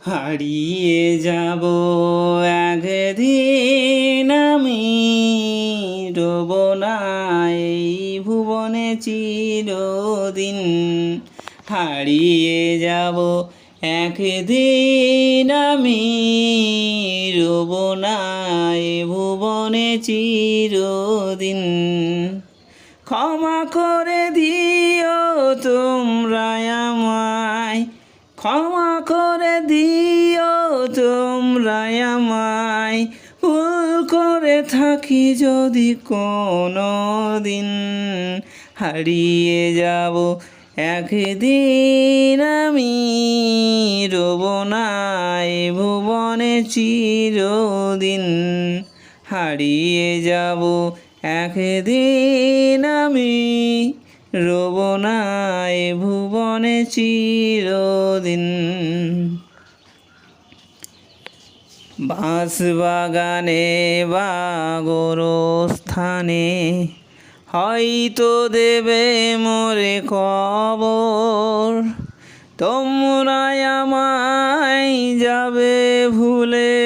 হারিয়ে যাব একদিন আমি, রব না এই ভুবনে চিরদিন। হারিয়ে যাব একদিন আমি, রব না এই ভুবনে চিরদিন। ক্ষমা করে দিও তোমরা আমায়, ক্ষমা করে দিও তোমরা আমায়, ভুল করে থাকি যদি কোনো দিন। হারিয়ে যাব একদিন আমি, রব না এ ভুবনে চিরদিন। হারিয়ে যাব একদিন আমি, রব না এ ভুবনে চিরদিন। বাঁশবাগানে বা গোরস্থানে হয়তো দেবে মোরে কবর। তোমরা আমায় যাবে ভুলে,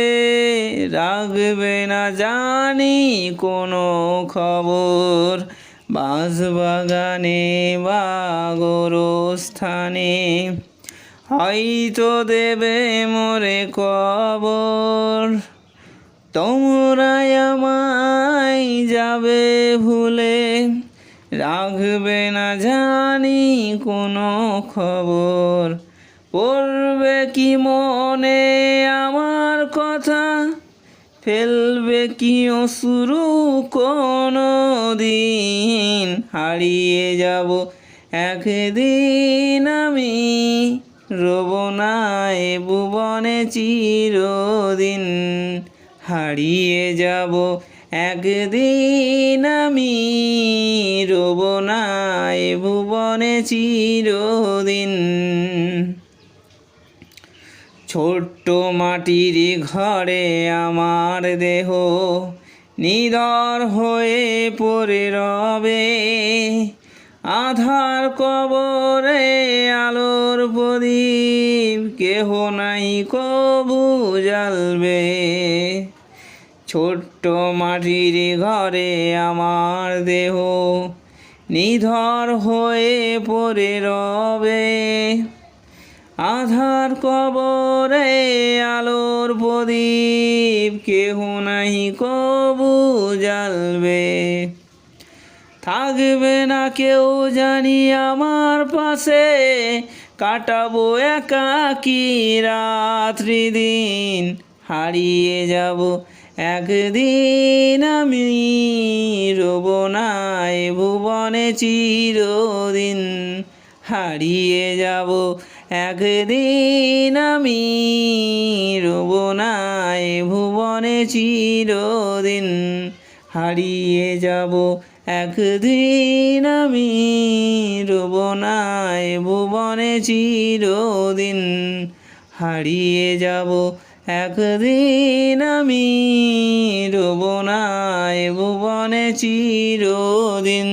রাখবে না জানি কোনো খবর। বাঁশবাগানে বা গোরস্থানে হয়তো দেবে মোরে কবর। তোমরা আমায় যাবে ভুলে, রাখবে না জানি কোনো খবর। পড়বে কি মনে আমার কথা, ফেলবে কি অশ্রু কোনো দিন। হারিয়ে যাব একদিন আমি, রব না এ ভুবনে চিরদিন। হারিয়ে যাব একদিন আমি, রব না এ ভুবনে চিরদিন। ছোট্ট মাটির ঘরে আমার দেহ নিথর হয়ে পড়ে রবে। আধার কবরে আলোর প্রদীপ কেহ নাই কবু জ্বালবে। ছোট্ট মাটির ঘরে আমার দেহ নিথর হয়ে পড়ে রবে। আধার কবরে আলোর প্রদীপ কেহ নাই কবু জ্বালবে। থাকবে না কেউ জানি আমার পাশে, কাটাবো একাকী রাত্রি দিন। হারিয়ে যাব একদিন আমি, রব না এ ভুবনে চিরদিন। হারিয়ে যাব একদিন আমি, রব না এ ভুবনে চিরদিন। হারিয়ে যাব একদিন আমি, রব না এ ভুবনে চিরদিন। হারিয়ে যাব একদিন আমি, রব না এ ভুবনে চিরদিন।